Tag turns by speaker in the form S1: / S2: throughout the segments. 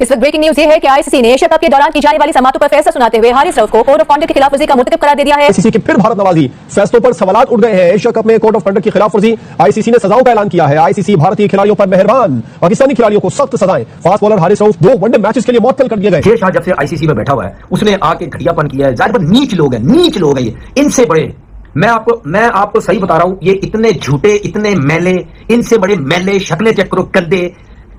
S1: इस वक्त breaking news ये है कि आईसीसी ने एशिया कप के दौरान की जाने वाली समातों पर फैसला सुनाते हुए हारिस रऊफ को कोड ऑफ कंडक्ट की खिलाफवर्जी का मुर्तकब करार दे दिया है।
S2: आईसीसी की फिर भारत नवाजी, फैसलों पर सवालात उठ गए हैं। एशिया कप में कोड ऑफ कंडक्ट की खिलाफवर्जी, आईसीसी ने सजाओं का ऐलान किया है। आईसीसी भारतीय खिलाड़ियों पर मेहरबान, पाकिस्तानी खिलाड़ियों को सख्त सजाएं। Fast bowler Haris Rauf 2 one day matches के लिए मुअत्तल कर दिए गए।
S3: शेर शाह जब से आईसीसी में बैठा हुआ है उसने आके घटियापन किया है। जाहिर बात नीच लोग हैं ये, इनसे बड़े मैं आपको सही बता रहा हूं, ये इतने झूठे, इतने मैले, इनसे बड़े मैले शक्लें चेक करो, गंदे,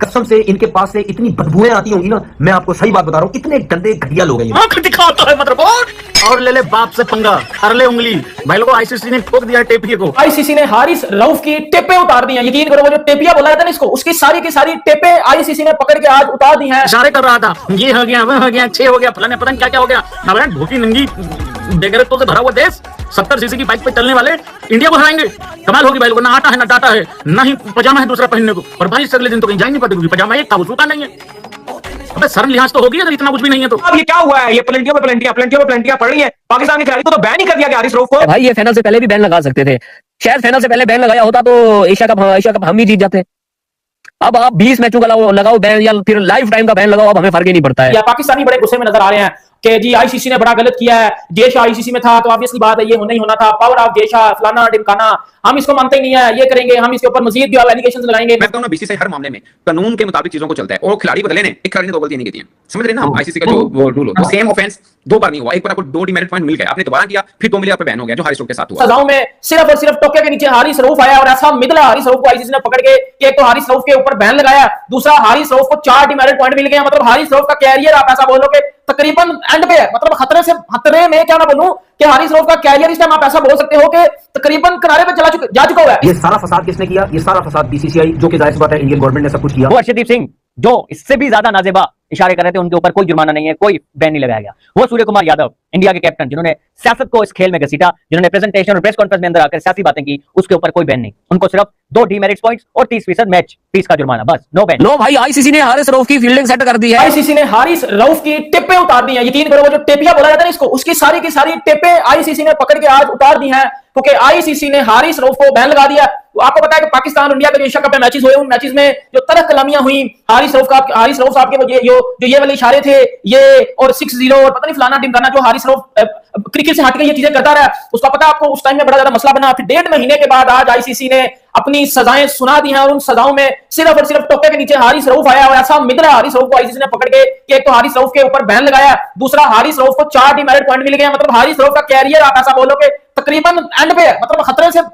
S3: कसम से इनके पास से इतनी बदबुएं आती होंगी ना। मैं आपको सही बात बता रहा हूं, इतने गंदे घटिया लोग हैं।
S4: आंख दिखाता है मतलब और ले बाप से पंगा, हर ले उंगली। भाई लोगों, आईसीसी ने ठोक दिया टेपिया को।
S5: आईसीसी ने हारिस रऊफ की टेपे उतार दी हैं। यकीन करो, वो जो टेपिया बोला जाता है ना इसको, उसकी सारी की सारी टेपे आईसीसी ने पकड़ के आज उतार दी हैं।
S4: इशारे कर रहा था, ये हो गया, वो हो गया, 6 हो गया, फलाने पता नहीं क्या क्या हो गया। भूखी नंगी बेगरत्वों से भरा हुआ देश 70 सीसी की बाइक पे चलने वाले इंडिया को हराएंगे। कमाल होगी भाई लोगों, ना आटा है ना डाटा है, ना ही पजामा है दूसरा पहनने को। और भाई अगले दिन तो कहीं जा नहीं पाते, पजामा एक था वो सूखा नहीं है। अबे शर्म लिहाज तो होगी अगर इतना कुछ भी नहीं है तो।
S6: अब ये क्या हुआ है? ये प्लेंटिया पड़ रही है। पाकिस्तान के खिलाड़ी को तो बैन ही कर दिया गया हारिस रऊफ को।
S7: भाई ये फाइनल से पहले भी बैन लगा सकते थे, शायद फाइनल से पहले बैन लगाया होता तो एशिया कप हम ही जीत जाते। अब आप 20 मैचों का लगाओ बैन या फिर लाइफ टाइम का बैन लगाओ, अब हमें फर्क ही नहीं पड़ता है।
S5: या पाकिस्तानी बड़े गुस्से में नजर आ रहे हैं कि जी आईसीसी ने बड़ा गलत किया है, देश आईसीसी में था तो ऑब्वियसली बात है ये होना ही होना था, पावर ऑफ देश फलाना ढिमकाना, हम इसको मानते ही नहीं है, ये करेंगे, हम इसके ऊपर मजीद भी एलिगेशंस लगाएंगे।
S8: मैं कहता हूं ना, बीसीसीआई हर मामले में कानून के मुताबिक चीजों को चलता है और खिलाड़ी बदले ने, एक खिलाड़ी ने 2 गलतियां नहीं की थी, समझ रहे ना आप? आईसीसी का जो वो रूल होता है, सेम ऑफेंस 2 बार नहीं हुआ, एक बार आपको 2 डीमेरिट पॉइंट मिल गए, आपने दोबारा किया, फिर 2 मिले, आप पे बैन हो गया, जो हारिस रऊफ के साथ हुआ।
S5: सजाओं में सिर्फ और सिर्फ टोके के नीचे हारिस रऊफ आया और ऐसा मिदला हारिस रऊफ को आईसीसी ने पकड़ के कि एक तो हारिस रऊफ के ऊपर बैन लगाया, दूसरा हारिस रऊफ को 4 डीमेरिट पॉइंट मिल गए। मतलब हारिस रऊफ का कैरियर आप ऐसा बोलो कि तकरीबन एंड पे है, मतलब खतरे में क्या ना बोलूं कि हारिस रऊफ का कैरियर इस टाइम आप ऐसा बोल सकते हो कि तकरीबन किनारे पे जा चुका हुआ है।
S3: ये सारा फसाद किसने किया? ये सारा फसाद बीसीसीआई, जो कि जाहिर सी बात है इंडियन गवर्नमेंट ने सब कुछ किया।
S7: वो अर्शदीप सिंह जो इससे भी ज्यादा नाजेबा इशारे कर रहे थे, उनके ऊपर कोई जुर्माना नहीं है, कोई बैन नहीं लगाया गया। वो सूर्य कुमार यादव, इंडिया के कैप्टन, जिन्होंने सियासत को इस खेल में घसीटा, जिन्होंने प्रेजेंटेशन और प्रेस कॉन्फ्रेंस में अंदर आकर सियासी बातें की, उसके ऊपर कोई बैन नहीं। उनको सिर्फ 2 डीमेरिट पॉइंट्स और 30% मैच फीस का जुर्माना, बस, नो बैन।
S9: लो भाई, आईसीसी ने हारिस रऊफ की फील्डिंग सेट कर दी है।
S5: आईसीसी ने हारिस रऊफ की टेपे उतार दी हैं। यकीन करो, वो जो टेपिया बोला जाता है इसको, उसकी सारी की सारी टेपे आईसीसी ने पकड़ के आज उतार दी हैं, क्योंकि आईसीसी ने हारिस रऊफ को बैन लगा दिया। आपको पता है कि पाकिस्तान और इंडिया के एशिया कप में मैचेस हुए, उन मैचेस में जो तरह कलामियां हुई हारिस रऊफ साहब के जो ये वाले इशारे थे, ये और 6-0 और पता नहीं फलाना ढिमकाना, जो हारिस रऊफ क्रिकेट से हट के ये चीजें करता रहा, उसका पता आपको उस टाइम में बड़ा ज्यादा मसला बना। फिर 1.5 महीने के बाद आज आईसीसी ने अपनी सजाएं सुना दी हैं और उन सजाओं में सिर्फ और सिर्फ टोके के नीचे हारिस रऊफ आया और ऐसा मिदला हारिस रऊफ को आईसीसी ने पकड़ के कि एक तो हारिस रऊफ के ऊपर बैन लगाया, दूसरा हारिस रऊफ को 4 डीमेरिट पॉइंट मिल गए। मतलब हारिस रऊफ का कैरियर आप ऐसा बोलो कि तकरीबन एंड पे है, मतलब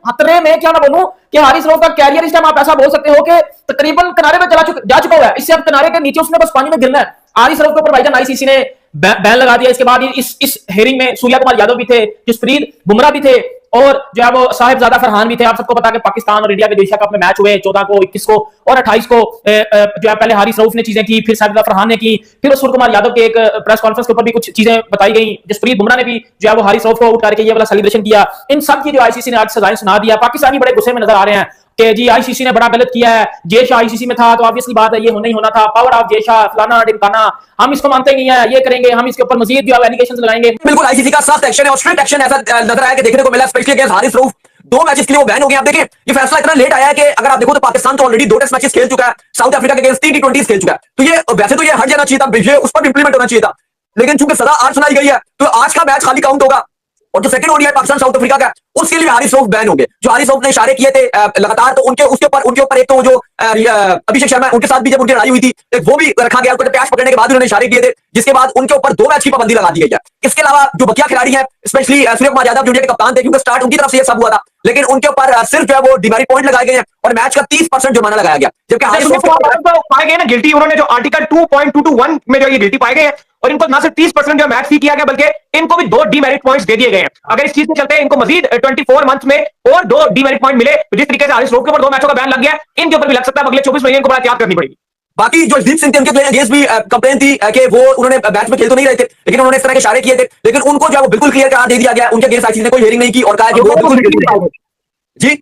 S5: खतरे में क्या ना बोलूं कि हारिस रऊफ का कैरियर इस टाइम आप ऐसा बोल सकते हो कि तकरीबन किनारे पे जा चुका हुआ है। इससे अब किनारे के नीचे उसने बस पानी में गिरना है। हारिस रऊफ के ऊपर भाईजान आईसीसी ने बैन लगा दिया। इसके बाद इस हेयरिंग में सूर्य कुमार यादव भी थे, जसप्रीत बुमराह भी थे और जो है वो साहिबजादा फरहान भी थे। आप सबको पता है कि पाकिस्तान और इंडिया के एशिया कप में मैच हुए 14 को, 21 को और 28 को। जो है पहले हारिस रऊफ ने चीजें की, फिर साहिबजादा फरहान ने की, फिर सूर्य कुमार यादव के एक प्रेस कॉन्फ्रेंस के ऊपर भी कुछ चीजें बताई गई। जसप्रीत बुमराह ने भी जो है वो हारिस रऊफ को उठ करके ये वाला सेलिब्रेशन किया। इन सब की जो आईसीसी ने आज सजाएं सुना दिया। पाकिस्तानी बड़े गुस्से में नजर आ रहे हैं कि जी आईसीसी ने बड़ा गलत किया है, देश आईसीसी में था तो ऑब्वियसली बात है ये होना ही होना था, पावर ऑफ देश फलाना ढिमकाना, हम इसको मानते ही नहीं है, ये करेंगे, हम इसके ऊपर मजीद भी एलिगेशंस लगाएंगे।
S9: बिल्कुल आईसीसी का सख्त एक्शन है और स्ट्रिक्ट एक्शन ऐसा नजर आया कि देखने को मिला, specially against Haris Rauf. 2 matches के लिए वो बैन हो गए। आप देखिए ये फैसला इतना लेट आया है कि अगर आप देखो तो पाकिस्तान तो ऑलरेडी 2 टेस्ट मैचेस खेल चुका है, साउथ अफ्रीका के अगेंस्ट 3 T20 खेल चुका है, तो ये वैसे तो ये हट जाना चाहिए था, उस पर इंप्लीमेंट होना चाहिए था, लेकिन चूंकि सजा आज सुनाई गई है तो आज का मैच खाली काउंट होगा। और जो second ODI Pakistan south Africa का, उसके लिए हारिस रऊफ बैन होंगे। जो हारिस रऊफ ने इशारे किए थे लगातार, तो उनके ऊपर एक तो जो अभिषेक शर्मा उनके साथ भी जब उनकी लड़ाई हुई थी, वो भी रखा गया, उनको प्यास पकड़ने के बाद उन्होंने इशारे किए थे, जिसके बाद उनके ऊपर 2 मैच की पाबंदी लगा दी गई है। इसके अलावा जो बकिया खिलाड़ी हैं, स्पेशली सूर्य कुमार यादव जो इंडिया के कप्तान थे, क्योंकि स्टार्ट उनकी तरफ से ये सब हुआ था, लेकिन उनके ऊपर सिर्फ जो है वो डीमेरिट पॉइंट लगाए गए हैं और मैच का 30% जुर्माना लगाया गया। जबकि हारिस रऊफ
S6: पाए गए ना गिल्टी, उन्होंने जो आर्टिकल 2.221 में जो ये गिल्टी पाए गए हैं और इनको ना सिर्फ 30% जो मैच फी किया गया, बल्कि इनको भी 2 डीमेरिट पॉइंट्स दे दिए गए हैं। अगर इस चीज में चलते हैं, इनको मजीद 24 मंथ्स में और 2 डीमेरिट पॉइंट मिले। जिस तरीके से हारिस रऊफ के ऊपर 2 मैचों का बैन लग गया, इनके ऊपर भी लग सकता है। अगले 24 महीने इनको बड़ा एहतियात करनी पड़ेगी।
S9: बाकी जो दीप सिंह थे, उनके अगेंस्ट भी कंप्लेन थी कि वो उन्होंने मैच में खेल तो नहीं रहे थे, लेकिन उन्होंने इस तरह के इशारे किए थे, लेकिन उनको जो है वो बिल्कुल क्लियर करार दे दिया गया। उनके अगेंस्ट आईसीसी ने कोई हियरिंग नहीं की और कहा कि वो जी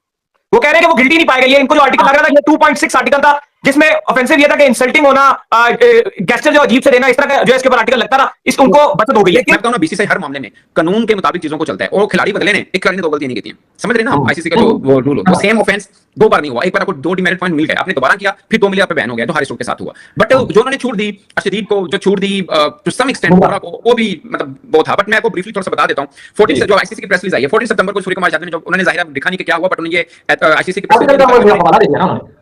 S6: वो कह रहे हैं कि वो गिल्टी नहीं पाए गए। इनको जो आर्टिकल लग रहा था, ये 2.6 आर्टिकल था, जिसमें ऑफेंसिव ये था कि इंसल्टिंग होना, गेस्चर जो अजीब से देना, इस तरह का जो इसके ऊपर आर्टिकल लगता था, इस उनको बचत हो गई है।
S8: मैं बताऊं ना, बीसीसीआई हर मामले में कानून के मुताबिक चीजों को चलता है और खिलाड़ी बदले ने, एक खिलाड़ी ने दो गलतियां नहीं की थी, समझ रहे ना आप? आईसीसी का जो वो रूल होता है, सेम ऑफेंस दो बार नहीं हुआ, एक बार आपको 2 डिमेरिट पॉइंट मिल गए, आपने दोबारा किया, फिर 2 मिले आप पे बैन हो गया, जो हारिस रऊफ के साथ हुआ। बट जो उन्होंने छूट दी अर्शदीप को, जो छूट दी टू सम एक्सटेंट वो भी मतलब वो था। बट मैं आपको ब्रीफली थोड़ा सा बता देता हूं, 14 से जो आईसीसी की प्रेस रिलीज आई है 14 सितंबर को सूर्य कुमार यादव ने, जो उन्होंने जाहिर दिखा नहीं कि क्या हुआ, बट उन्होंने ये आईसीसी की प्रेस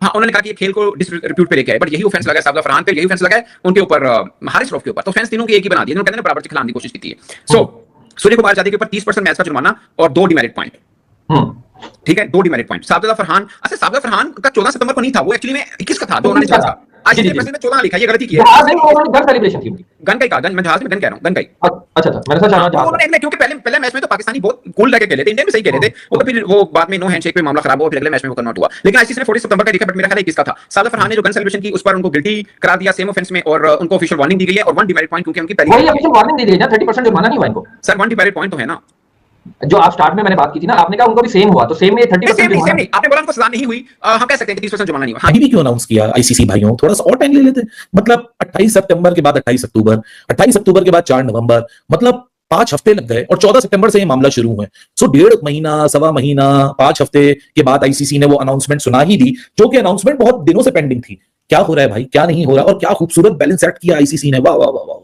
S8: हाँ उन्होंने कहा कि ये खेल को डिसरिप्यूट पे लेके आए, बट यही ऑफेंस लगा साबला फरहान पे, यही ऑफेंस लगा है उनके ऊपर हारिस रऊफ के ऊपर, तो ऑफेंस तीनों की एक ही बना दिया, कहते हैं बराबर से खिलाने की कोशिश की है। सो सूर्य कुमार यादव के ऊपर 30% मैच का जुर्माना और 2 डिमेरिट पॉइंट, ठीक है, 2 डिमेरिट पॉइंट। साबला फरहान, अच्छा साबला फरहान का 14 सितंबर को नहीं था, वो एक्चुअली में 21 का था, जो उन्होंने था आज के प्रेस में 14 लिखा, ये गलती की है।
S5: गन सेलिब्रेशन थी,
S8: गन का ही कहा, गन मैं जहाज में गन कह रहा हूं, गन का ही।
S5: अच्छा मैंने सोचा
S8: उन्होंने क्योंकि पहले मैच में तो पाकिस्तानी बहुत कूल लगे खेले थे, इंडिया में सही खेले थे, वो फिर वो बाद में नो हैंडशेक पे मामला खराब हुआ, फिर अगले मैच में वो कन्वर्ट हुआ। लेकिन आईसीसी ने 14 सितंबर का लिखा, बट मेरा ख्याल है 21 का था। साबला फरहान ने जो गन सेलिब्रेशन की, उस पर उनको गिल्टी करार दिया सेम ऑफेंस में, और उनको ऑफिशियल वार्निंग दी गई है, और 1 डिमेरिट पॉइंट क्योंकि उनकी पहली
S5: वार्निंग दी गई ना, 30% जुर्माना नहीं हुआ इनको
S8: सर, 1 डिमेरिट पॉइंट तो है ना,
S5: जो आप स्टार्ट में मैंने बात की थी ना, आपने कहा उनको भी सेम हुआ, तो सेम में 30%
S8: नहीं, आपने बोला उनको सजा नहीं हुई, हम कह सकते हैं कि 30% जुर्माना नहीं हुआ।
S10: अभी भी क्यों अनाउंस किया आईसीसी भाइयों, थोड़ा सा और टाइम ले लेते, मतलब 28 सितंबर के बाद 28 अक्टूबर, 28 अक्टूबर के बाद 4 नवंबर, मतलब 5 हफ्ते लग गए, और 14 सितंबर से ये मामला शुरू हुआ। सो 1.5 महीना, सवा महीना, 5 हफ्ते के बाद आईसीसी ने वो अनाउंसमेंट सुना ही दी, जो कि अनाउंसमेंट बहुत दिनों से पेंडिंग थी। क्या हो रहा है भाई, क्या नहीं हो रहा, और क्या खूबसूरत बैलेंस सेट किया आईसीसी ने, वाह वाह वाह वाह।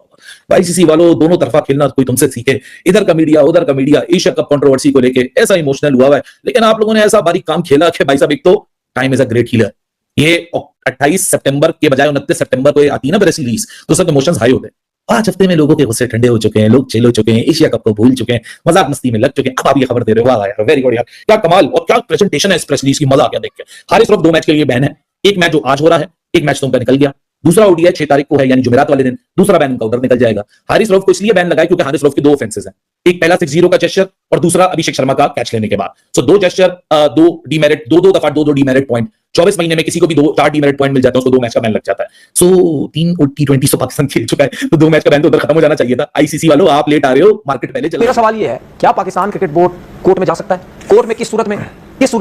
S10: आईसीसी वालों, दोनों तरफा खेलना कोई तुमसे सीखे, इधर का मीडिया उधर का मीडिया, एशिया कप कंट्रोवर्सी को लेके ऐसा इमोशनल हुआ है, लेकिन आप लोगों ने ऐसा बारीक काम खेला कि भाई साहब, एक तो time is a great healer. ये 28 सितंबर के बजाय 29 सितंबर को आती है ना प्रेस रिलीज, तो सब इमोशंस हाई होते हैं। 5 हफ्ते में लोगों के गुस्से ठंडे हो चुके हैं, लोग चिल हो चुके हैं, एशिया कप को भूल चुके हैं, मजाक मस्ती में लग चुके हैं। अब आप ये खबर दे रहे हो, वाह यार, वेरी गुड यार, क्या कमाल और क्या प्रेजेंटेशन है इस प्रेस रिलीज की, मजा आ गया देख के। हारिस रऊफ 2 मैच के लिए बैन है, एक मैच जो आज हो रहा है, एक मैच तो उनका निकल गया, दूसरा ओडीआई 6 तारीख को है, यानी जुमेरात वाले दिन दूसरा बैन उनका उधर निकल जाएगा। हारिस रऊफ को इसलिए बैन लगाया क्योंकि हारिस रऊफ के 2 ऑफेंसेस हैं, एक पहला 6-0 का जेस्चर और दूसरा अभिषेक शर्मा का कैच लेने के बाद। सो 2 जेस्चर, 2 डीमेरिट, 2 दफा 2 डीमेरिट पॉइंट, 24 महीने में किसी को भी 4 डीमेरिट पॉइंट मिल जाता है, उसको 2 मैच का बैन लग जाता है। सो 3 T20 तो पाकिस्तान खेल चुका है, तो 2 मैच का बैन तो उधर खत्म हो जाना चाहिए था। आईसीसी वालों, आप लेट आ रहे हो, मार्केट पहले चल।
S9: मेरा सवाल ये है, क्या पाकिस्तान क्रिकेट बोर्ड कोर्ट में जा सकता है? कोर्ट में किस सूरत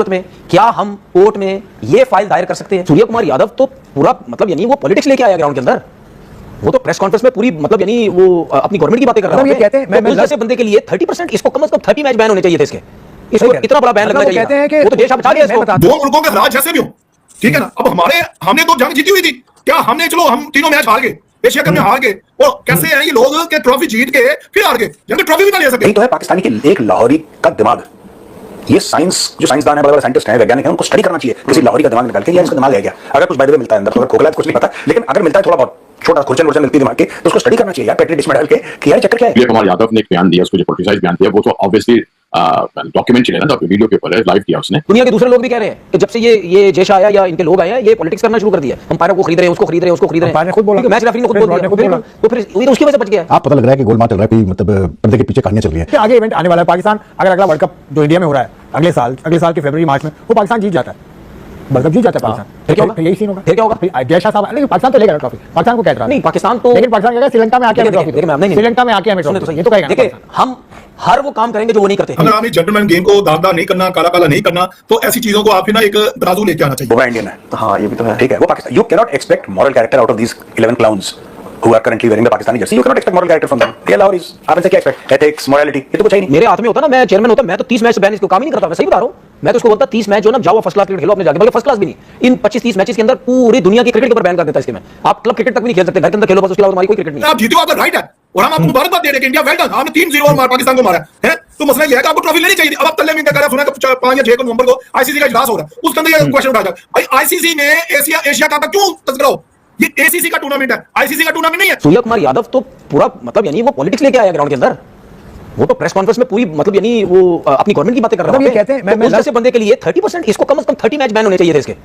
S9: में? क्या हम कोर्ट में ये फाइल दायर कर सकते हैं? सूर्य कुमार यादव तो पूरा मतलब यानी वो पॉलिटिक्स लेके आया ग्राउंड के अंदर, वो तो प्रेस कॉन्फ्रेंस में पूरी मतलब यानी वो अपनी गवर्नमेंट की बातें कर रहा है। ये कहते हैं मैं जैसे बंदे के लिए 30%, इसको कम से कम 30 मैच बैन होने चाहिए थे, इसको इतना बड़ा बैन लगना चाहिए। कहते हैं कि वो तो देश बचा लिया इसको।
S11: 2 मुल्कों के राज जैसे भी हो, ठीक है ना। अब हमने तो जंग जीती हुई थी, क्या हमने, चलो हम तीनों मैच हार गए, एशिया कप में हार गए, और कैसे हैं ये लोग के ट्रॉफी जीत के फिर हार गए, जबकि ट्रॉफी भी ना ले सके।
S12: यही तो है पाकिस्तानी के एक लाहौरी का दिमाग। ये साइंस, जो साइंसदान है, बड़े-बड़े साइंटिस्ट हैं, वैज्ञानिक हैं, उनको स्टडी करना चाहिए। किसी लाहौरी का दिमाग निकाल के, यार इसका दिमाग है क्या, अगर कुछ बाय द वे मिलता है अंदर, तो खोखला है, कुछ नहीं पता, लेकिन अगर मिलता है थोड़ा बहुत छोटा खुरचन मिलती है दिमाग की, तो उसको स्टडी करना चाहिए यार, पेट्री डिश में डाल के कि यार चक्कर क्या है।
S13: सूर्य कुमार यादव ने एक बयान दिया, उसको जो पॉलिटिसाइज बयान दिया, वो तो ऑब्वियसली डॉक्यूमेंट चले ना, वीडियो के ऊपर है, लाइव किया उसने।
S9: दुनिया के दूसरे लोग भी कह रहे हैं कि जब से ये जेश आया या इनके लोग आए हैं, ये पॉलिटिक्स करना शुरू कर दिया, अंपायरों को खरीद रहे हैं, उसको खरीद रहे हैं, उसको खरीद रहे हैं, खुद बोला, मैच रेफरी ने खुद बोल दिया, तो फिर वही तो उसकी वजह से बच गया।
S12: आप पता लग रहा है कि गोलमाल चल रहा है, कोई मतलब पर्दे के पीछे कहानियां चल रही है।
S2: आगे इवेंट आने वाला है पाकिस्तान, अगर अगला वर्ल्ड कप जो इंडिया में हो रहा है अगले साल के फरवरी मार्च में, वो पाकिस्तान जीत जाता है, वर्ल्ड कप जीत जाता है पाकिस्तान, फिर क्या होगा? यही सीन होगा। फिर क्या होगा? जय शाह साहब, लेकिन पाकिस्तान तो लेगा ट्रॉफी, पाकिस्तान को कह रहा नहीं, पाकिस्तान तो, लेकिन पाकिस्तान कहेगा श्रीलंका में आके हमें ट्रॉफी, श्रीलंका में आके हमें ट्रॉफी, ये तो कहेगा। देखिए, हम हर वो काम करेंगे जो वो नहीं करते।
S11: अगर आपने जेंटलमैन गेम को दागदार नहीं करना, काला काला नहीं करना, तो ऐसी चीजों को आप ना एक तराजू लेके आना चाहिए।
S12: वो इंडियन है, हाँ ये भी तो है, ठीक है। वो Pakistan, you can not expect moral character out of these 11 clowns who are currently wearing the Pakistani jersey. You cannot expect moral character from them. ये लाहौरीज़, आप इनसे क्या एक्सपेक्ट? एथिक्स, मोरालिटी, ये तो कुछ है ही नहीं। मेरे हाथ में होता ना, मैं चेयरमैन होता, मैं तो 30 मैच से बैन इसको काम ही नहीं करता, मैं सही बता रहा हूं। मैं तो उसको बोलता 30 मैच जो ना, जाओ फर्स्ट क्लास क्रिकेट खेलो अपने जाके, बल्कि फर्स्ट क्लास भी नहीं, इन 25-30 मैचेस के अंदर पूरी दुनिया की क्रिकेट के ऊपर बैन कर देता इसके में। आप क्लब क्रिकेट तक भी नहीं खेल सकते, घर के अंदर खेलो बस, उसके अलावा तुम्हारी कोई क्रिकेट नहीं।
S11: आप जीते हो, आपका राइट है, और हम आपको मुबारकबाद दे रहे हैं कि इंडिया वेल डन, आपने 3-0 और पाकिस्तान को मारा है। तो मसला ये है कि आपको ट्रॉफी लेनी चाहिए। अब आप तल्ले में क्या कर रहा है, सुना कि 5 या 6 नवंबर को आईसीसी का इजलास हो रहा है, उसके अंदर ये क्वेश्चन उठाया जाए, भाई आईसीसी ने एशिया कप का क्यों तस्करा हो? ये एसीसी का टूर्नामेंट है, आईसीसी का टूर्नामेंट नहीं है।
S9: सूर्य कुमार यादव तो पूरा मतलब यानी वो पॉलिटिक्स लेके आया ग्राउंड के अंदर, वो तो प्रेस कॉन्फ्रेंस में पूरी मतलब यानी वो अपनी गवर्नमेंट की बातें कर रहा है। ये कहते हैं मैं जैसे बंदे के लिए 30%, इसको कम से कम 30 मैच बैन होने चाहिए थे इसके,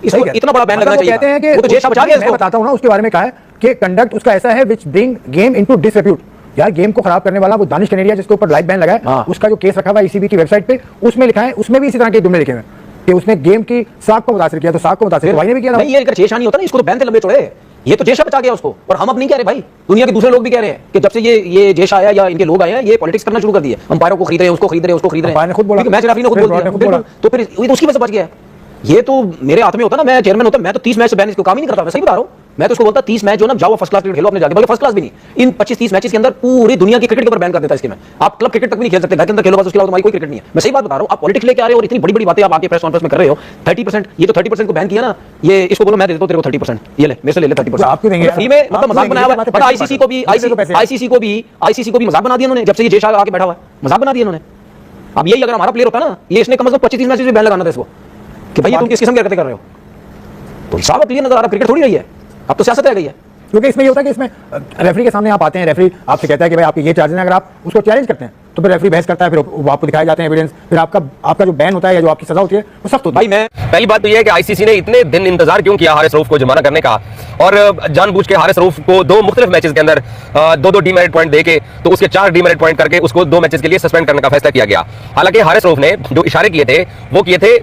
S9: इसको इतना बड़ा बैन लगना चाहिए। कहते हैं कि वो तो जेश बचा लिया। मैं बताता हूं ना उसके बारे में, कहा है कि कंडक्ट उसका ऐसा है व्हिच ब्रिंग गेम इनटू डिसरेप्यूट। यार गेम को खराब करने वाला वो दानिश कनेरिया जिसके ऊपर लाइव बैन लगा है, उसका जो केस रखा हुआ है ईसीबी की वेबसाइट पे, उसमें लिखा है, उसमें भी इसी तरह के जुमले लिखे हुए हैं कि उसने गेम की साख को मुतासिर किया, तो साख को मुतासिर भाई ने भी किया था। ये अगर जेशानी होता ना, इसको तो बैन थे लंबे चौड़े, ये तो जेशा बचा गया उसको। और हम अब नहीं कह रहे भाई, दुनिया के दूसरे लोग भी कह रहे हैं कि जब से ये जेश आया या इनके लोग आए हैं, ये पॉलिटिक्स करना शुरू कर दिया, अंपायरों को खरीद रहे हैं, उसको खरीद रहे हैं, उसको खरीद रहे हैं, मैच रेफरी ने खुद बोल दिया, तो फिर उसकी वजह से बच गया। ये तो मेरे हाथ में होता ना, मैं चेयरमैन होता, मैं तो 30 मैच से बैन इसको काम ही नहीं करता, मैं सही बता रहा हूं। मैं तो उसको बोलता 30 मैच जो ना जाओ फर्स्ट क्लास क्रिकेट खेलो अपने जाके, बल्कि फर्स्ट क्लास भी नहीं, इन 25-30 मैचेस के अंदर पूरी दुनिया की क्रिकेट के ऊपर बैन कर देता है इसके में। आप क्लब क्रिकेट तक भी नहीं खेल सकते, घर के अंदर खेलो बस, उसके अलावा तुम्हारी कोई क्रिकेट नहीं है। मैं सही बात बता रहा हूं, आप पॉलिटिक्स लेके आ रहे हो और इतनी बड़ी-बड़ी बातें आप आके प्रेस कॉन्फ्रेंस में कर रहे हो। 30%, ये तो 30% को बैन किया ना, ये इसको बोलो मैं दे देता हूं तेरे को 30%, ये ले मेरे से ले ले 30%।
S2: आप क्यों देंगे?
S9: फ्री में मतलब मजाक बनाया हुआ है। पता आईसीसी को भी मजाक बना दिया उन्होंने, जब से ये जय शाह आके बैठा हुआ है, मजाक बना दिया उन्होंने। अब यही अगर हमारा प्लेयर होता ना, ये इसने कम से कम 25-30 मैचेस में बैन लगाना था इसको, कि भाई तुम किस किस्म की हरकतें कर रहे हो। तो हिसाब क्लियर नजर आ रहा, क्रिकेट थोड़ी रही है, अब तो सियासत रह गई है।
S2: क्योंकि इसमें ये होता है कि इसमें रेफरी के सामने आप आते हैं, रेफरी आपसे कहता है कि भाई आपके ये चार्जेस हैं, अगर आप उसको चैलेंज करते हैं तो फिर रेफरी बहस करता है, फिर वो आपको दिखाए जाते हैं एविडेंस, फिर आपका जो बैन होता है या जो आपकी सजा होती है वो सख्त होती है।
S14: भाई मैं पहली बात तो ये है कि आईसीसी ने इतने दिन इंतजार क्यों किया हारिस रऊफ को जुर्माना करने का, और जानबूझ के हारिस रऊफ को 2 मुख्तलिफ मैचेस के अंदर 2-2 डीमेरिट पॉइंट देके तो उसके 4 डीमेरिट पॉइंट करके उसको 2 मैचेस के लिए सस्पेंड करने का फैसला किया गया। हालांकि हारिस रऊफ ने जो इशारे किए थे वो किए थे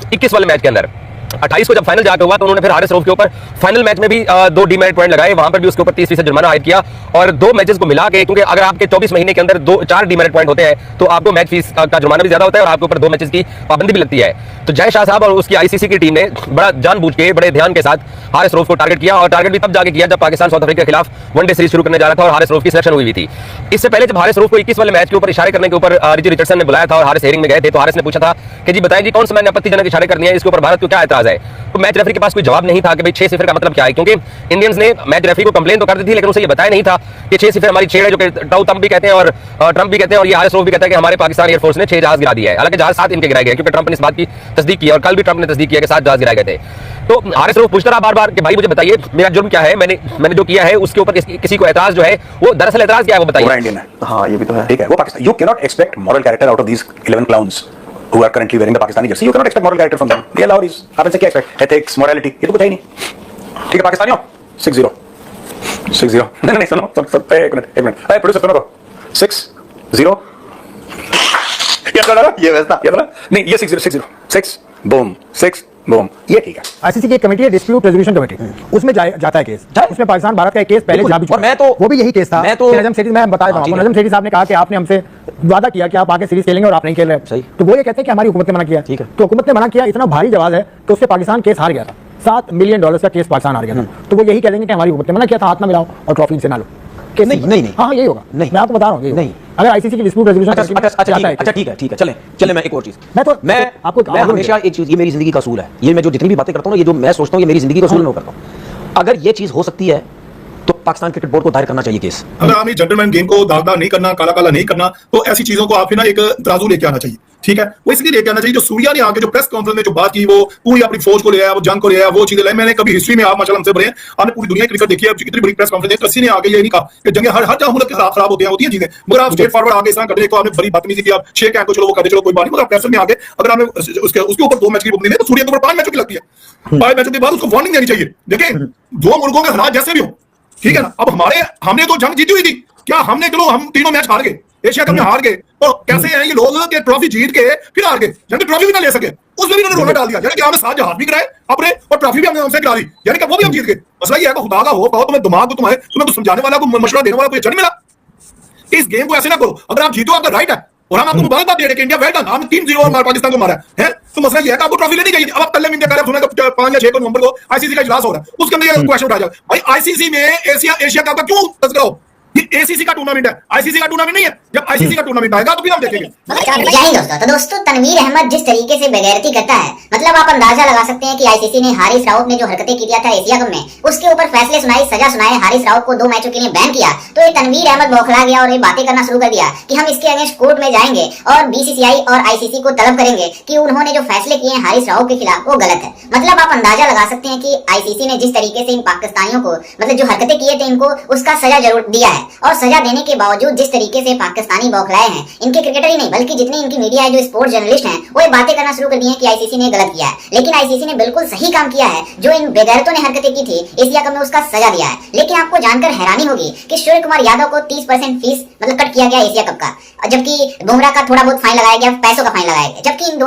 S14: 21 वाले मैच के अंदर। 28 को जब फाइनल जाकर हुआ तो उन्होंने फिर हारिस रऊफ के ऊपर फाइनल मैच में भी 2 डीमेरिट पॉइंट लगाए, वहां पर भी उसके ऊपर 30% जुर्माना आयद किया। और 2 मैचेस को मिला के, क्योंकि अगर आपके 24 महीने के अंदर 4 डीमेरिट पॉइंट होते हैं तो आपको मैच फीस का जुर्माना भी ज्यादा होता है और आपके ऊपर 2 मैचेस की पाबंदी भी लगती है। तो जय शाह साहब और उसकी आईसीसी की टीम ने बड़ा जानबूझ के बड़े ध्यान के साथ हारिस रऊफ को टारगेट किया, और टारगेट भी तब जाके किया जब पाकिस्तान साउथ अफ्रीका के खिलाफ वनडे सीरीज शुरू करने जा रहा था और हारिस रऊफ की सिलेक्शन हुई थी। इससे पहले जब हारिस रऊफ को 21 वाले मैच के ऊपर इशारे करने के ऊपर रिची रिचर्डसन ने बुलाया था और हारिस हेयरिंग में गए थे, तो हारिस ने पूछा था कि जी बताएं जी कौन सा मैंने आपत्तिजनक इशारे करनी है, इसके ऊपर भारत को क्या एतराज है। तो मैच रेफरी के पास कोई जवाब नहीं था कि भाई 6 सिफर का मतलब क्या है, क्योंकि इंडियंस ने मैच रेफरी को कंप्लेन तो कर दी थी लेकिन उसे ये बताया नहीं था कि 6 सिफर हमारी छेड़ है, जो कि टाउ तंब भी कहते हैं और ट्रंप भी कहते हैं, और ये हारिस रऊफ भी कहता है कि हमारे पाकिस्तान एयरफोर्स ने 6 जहाज गिरा दिया है। हालांकि जहाज 7 इनके गिराए गए क्योंकि ट्रंप ने इस बात की तस्दीक की, और कल भी ट्रंप ने तस्दीक किया कि 7 जहाज गिराए गए थे। तो हारिस रऊफ पूछता रहा बार-बार कि भाई मुझे बताइए मेरा जुर्म क्या है, मैंने जो किया है उसके ऊपर किसी को एतराज जो है वो दरअसल एतराज क्या है वो बताइए।
S12: इंडियन है, हाँ ये भी तो है, ठीक है। वो Pakistan, you can not expect moral character out of these 11 clowns who are currently wearing the Pakistani jersey. You cannot expect moral character from them. They allow these. आप इनसे क्या expect? Ethics, morality, ये तो कुछ है ही नहीं। ठीक है पाकिस्तानियों, 6-0, 6-0। नहीं सुनो, एक मिनट, अरे प्रोड्यूसर सुनो तो, 6-0। ये सुना ना? ये वैसा, ये सुना? नहीं ये 6-0, 6 boom, 6 boom, ये ठीक है।
S2: आईसीसी की एक कमेटी है, डिस्प्यूट रेजोल्यूशन कमेटी, उसमें जाता है केस, उसमें पाकिस्तान भारत का एक केस पहले जा भी चुका, और मैं तो वो भी यही केस था। नजम सेठी, मैं बता रहा हूं, नजम सेठी साहब ने कहा कि आपने हमसे वादा किया कि आप आगे सीरीज खेलेंगे और आप नहीं खेल रहे। सही। तो वो ये कहते हैं कि हमारी हुकूमत ने मना किया, ठीक है। तो हुकूमत ने मना किया, इतना भारी जवाब है तो उससे पाकिस्तान केस हार गया था, $7 मिलियन का केस पाकिस्तान हार गया था। तो वो यही कह देंगे कि हमारी हुकूमत ने मना किया था, हाथ ना मिलाओ और ट्रॉफी से ना लो। नहीं, हाँ यही होगा। नहीं, मैं आपको बता रहा हूँ, नहीं अगर आईसीसी की डिस्प्यूट रेजोल्यूशन, अच्छा ठीक है, चले मैं एक और चीज, मैं आपको हमेशा एक चीज, ये मेरी जिंदगी का असूल है, ये मैं जो जितनी भी बातें करता हूँ ये जो मैं सोचता हूँ ये मेरी जिंदगी का असूल मैं करता हूँ। अगर ये चीज हो सकती है तो पाकिस्तान क्रिकेट बोर्ड को दायर करना चाहिए केस।
S11: अगर हम जेंटलमैन गेम को दागदार नहीं करना, काला काला नहीं करना, तो ऐसी चीजों को आप ना एक तराजू लेके आना चाहिए, ठीक है। वो इसलिए लेके आना चाहिए जो सूर्या ने आके जो प्रेस कॉन्फ्रेंस में जो बात की, वो पूरी अपनी फौज को ले आया, वो जंग को ले आया, वो चीजें लाई। मैंने कभी हिस्ट्री में, आप माशाल्लाह हमसे बड़े हैं, आपने पूरी दुनिया की क्रिकेट देखी है, कितनी बड़ी प्रेस कॉन्फ्रेंस है, किसी ने आगे ये नहीं कहा कि जंगे हर जगह मुल्क के खराब होती है चीजें, मगर आप स्ट्रेट फॉरवर्ड आगे इस तरह कर रहे हो, आपने बड़ी बदतमीजी की, आप 6 कैंप को चलो वो कर चलो कोई बात नहीं, मगर प्रेस में आगे अगर आपने उसके ऊपर 2 मैच की पाबंदी नहीं, तो सूर्या के ऊपर 5 मैचों की लगती है। 5 मैचों के बाद उसको वार्निंग देनी चाहिए। देखिए 2 मुल्कों के हालात जैसे भी हो, ठीक है ना। अब हमने तो जंग जीती हुई थी, क्या हमने, चलो हम 3 मैच हार गए, एशिया कप में हार गए, और कैसे हैं ये लोग कि ट्रॉफी जीत के फिर हार गए, यानी ट्रॉफी भी ना ले सके, उसमें भी इन्होंने रोना डाल दिया, यानी कि हमने 7 जहाज भी कराए अपने और ट्रॉफी भी हमने हमसे करा दी, यानी कि वो भी हम जीत गए। मसला ये है कि खुदा का हो पाओ, तुम्हें दिमाग को, तुम्हें कुछ समझाने वाला, को मशवरा देने वाला कोई अच्छा नहीं मिला। इस गेम को ऐसे ना करो, अगर आप जीतो आपका राइट है, और हम आपको मुबारकबाद दे रहे हैं कि इंडिया वेल डन, हमने 3-0 और पाकिस्तान को मारा है। तो मसला ये है कि आपको ट्रॉफी लेनी चाहिए। अब आप कल में इंडिया कर रहे हैं 5 या 6 नवंबर को आईसीसी का इजलास हो रहा है, उसके अंदर ये क्वेश्चन उठाया जाए, भाई आईसीसी में एशिया कप का क्यों तस्करा हो? ये एसीसी का टूर्नामेंट है, आईसीसी का टूर्नामेंट नहीं है। जब आईसीसी का टूर्नामेंट आएगा तो फिर हम देखेंगे।
S15: तो दोस्तों तनवीर अहमद जिस तरीके से बेगैरती करता है, मतलब आप अंदाजा लगा सकते हैं कि आईसीसी ने हारिस राउफ ने जो हरकतें की था एशिया कप में, उसके ऊपर फैसले सुनाए, सजा सुनाए, हारिस राउफ को 2 मैचों के लिए बैन किया, तो ये तनवीर अहमद बौखला गया और ये बातें करना शुरू कर दिया कि हम इसके अगेंस्ट कोर्ट में जाएंगे और बीसीसीआई और आईसीसी को तलब करेंगे कि उन्होंने जो फैसले किए हैं हारिस राउफ के खिलाफ वो गलत है। मतलब आप अंदाजा लगा सकते हैं कि आईसीसी ने जिस तरीके से इन पाकिस्तानियों को, मतलब जो हरकतें किए थे इनको, उसका सजा जरूर दिया है, और सजा देने के बावजूद जिस तरीके से पाकिस्तानी बौखलाए हैं, इनके क्रिकेटर ही नहीं बल्कि जितनी इनकी मीडिया है, जो स्पोर्ट्स जर्नलिस्ट हैं, वो ये बातें करना शुरू कर दी हैं कि आईसीसी ने गलत किया है। लेकिन आईसीसी ने बिल्कुल सही काम किया है, जो इन बेगैरतों ने हरकतें की थी एशिया कप में उसका सजा दिया है। लेकिन आपको जानकर हैरानी होगी कि सूर्य कुमार यादव को 30% फीस मतलब कट किया गया एशिया कप का, जबकि बुमराह का थोड़ा बहुत फाइन लगाया गया, पैसों का फाइन लगाया गया, जबकि इन जो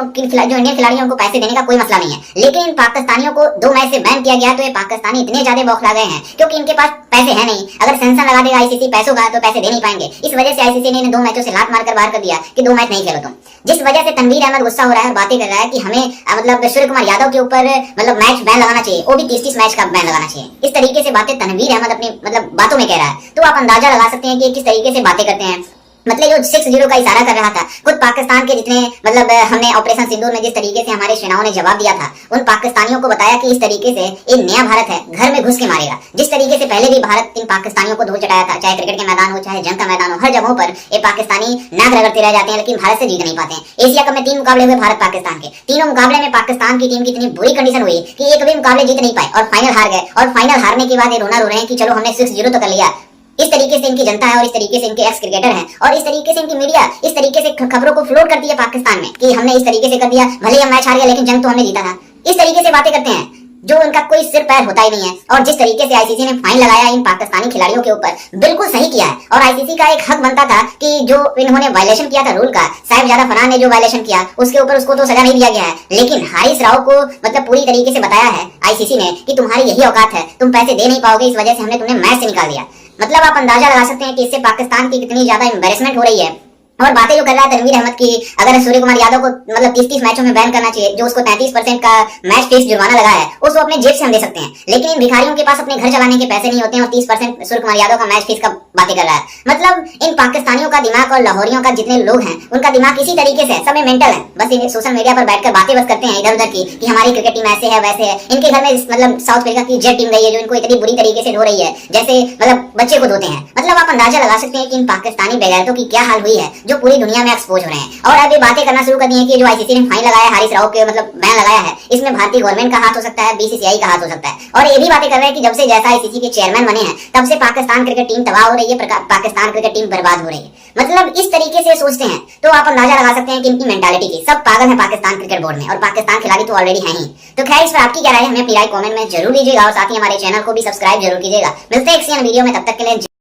S15: इंडियन खिलाड़ियों उनको पैसे देने का कोई मसला नहीं है। लेकिन इन पाकिस्तानियों को 2 मैच से बैन किया गया, तो ये पाकिस्तानी इतने ज्यादा बौखला गए हैं क्योंकि इनके पास पैसे है नहीं। अगर सेंसर लगा देगा आईसीसी पैसे पैसों का, तो पैसे दे नहीं पाएंगे। इस वजह से आईसीसी ने इन्हें 2 मैचों से लात मारकर बाहर कर दिया कि 2 मैच नहीं खेलो तुम। जिस वजह से तनवीर अहमद गुस्सा हो रहा है और बातें कर रहा है कि हमें मतलब सूर्य कुमार यादव के ऊपर मतलब मैच बैन लगाना चाहिए, वो भी 30-30 मैच का बैन लगाना चाहिए। इस तरीके से बातें तनवीर अहमद अपनी मतलब बातों में कह रहा है। तो आप अंदाजा लगा सकते हैं कि किस तरीके से बातें करते हैं। मतलब जो 6-0 का इशारा कर रहा था, खुद पाकिस्तान के जितने मतलब हमने ऑपरेशन सिंदूर में जिस तरीके से हमारे सेनाओं ने जवाब दिया था, उन पाकिस्तानियों को बताया कि इस तरीके से एक नया भारत है, घर में घुस के मारेगा। जिस तरीके से पहले भी भारत इन पाकिस्तानियों को धो चटाया था, चाहे क्रिकेट के मैदान हो, चाहे जंग का मैदान हो, हर जगहों पर ये पाकिस्तानी नाक रगड़ते रह जाते हैं, लेकिन भारत से जीत नहीं पाते हैं। एशिया कप में 3 मुकाबले हुए भारत पाकिस्तान के, तीनों मुकाबले में पाकिस्तान की टीम की इतनी बुरी कंडीशन हुई कि एक भी मुकाबले जीत नहीं पाए और फाइनल हार गए। और फाइनल हारने के बाद ये रोना रो रहे हैं कि चलो हमने 6-0 तो कर लिया। इस तरीके से इनकी जनता है और इस तरीके से इनके एक्स क्रिकेटर हैं और इस तरीके से इनकी मीडिया इस तरीके से खबरों को फ्लोट करती है पाकिस्तान में कि हमने इस तरीके से कर दिया, भले हम मैच हार गए लेकिन जंग तो हमने जीता था। इस तरीके से बातें करते हैं जो उनका कोई सिर पैर होता ही नहीं है। और जिस तरीके से आईसीसी ने फाइन लगाया इन पाकिस्तानी खिलाड़ियों के ऊपर, बिल्कुल सही किया है। और आईसीसी का एक हक बनता था कि जो इन्होंने वायलेशन किया था रूल का, साहिबजादा फरहान ने जो वायलेशन किया उसके ऊपर उसको तो सजा नहीं दिया गया है, लेकिन हारिस राव को मतलब पूरी तरीके से बताया है आईसीसी ने कि तुम्हारी यही औकात है, तुम पैसे दे नहीं पाओगे, इस वजह से हमने तुम्हें मैच से निकाल दिया। मतलब आप अंदाजा लगा सकते हैं कि इससे पाकिस्तान की कितनी ज्यादा एम्बैरेसमेंट हो रही है। और बातें जो कर रहा है तनवीर अहमद की, अगर सूर्य कुमार यादव को मतलब 30-30 मैचों में बैन करना चाहिए, जो उसको 33% का मैच फीस जुर्माना लगा है, उसको अपने जेब से हम दे सकते हैं। लेकिन इन भिखारियों के पास अपने घर चलाने के पैसे नहीं होते हैं और 30% सूर्य कुमार यादव का मैच फीस का बातें कर रहा है। मतलब इन पाकिस्तानियों का दिमाग और लाहौरियों का जितने लोग हैं उनका दिमाग इसी तरीके से सब मेंटल है। बस सोशल मीडिया पर बैठकर बातें बस करते हैं इधर उधर की कि हमारी क्रिकेट टीम ऐसे है वैसे है। इनके घर में मतलब साउथ अफ्रीका की जेट टीम गई है जो इनको इतनी बुरी तरीके से धो रही है, जैसे मतलब बच्चे को धोते हैं। मतलब आप अंदाजा लगा सकते हैं कि इन पाकिस्तानी बेगैरतों की क्या हाल हुई है जो पूरी दुनिया में एक्सपोज हो रहे हैं। और अब ये बातें करना शुरू कर दी है कि जो आईसीसी ने फाइन लगाया हारिस राव के मतलब बैन लगाया है, इसमें भारतीय गवर्नमेंट का हाथ हो सकता है, बीसीसीआई का हाथ हो सकता है। और ये भी बातें कर रहे हैं कि जब से जैसा आईसीसी के चेयरमैन बने हैं तब से पाकिस्तान क्रिकेट टीम तबाह हो रही है, पाकिस्तान क्रिकेट टीम बर्बाद हो रही है। मतलब इस तरीके से सोचते हैं तो आप अंदाजा लगा सकते हैं कि इनकी मेंटालिटी की, सब पागल है पाकिस्तान क्रिकेट बोर्ड में और पाकिस्तान खिलाड़ी तो ऑलरेडी है ही। तो खैर इस पर आपकी क्या राय है, हमें अपनी राय कमेंट में जरूर दीजिएगा और साथ ही हमारे चैनल को भी सब्सक्राइब जरूर कीजिएगा। मिलते हैं एक वीडियो में, तब तक के लिए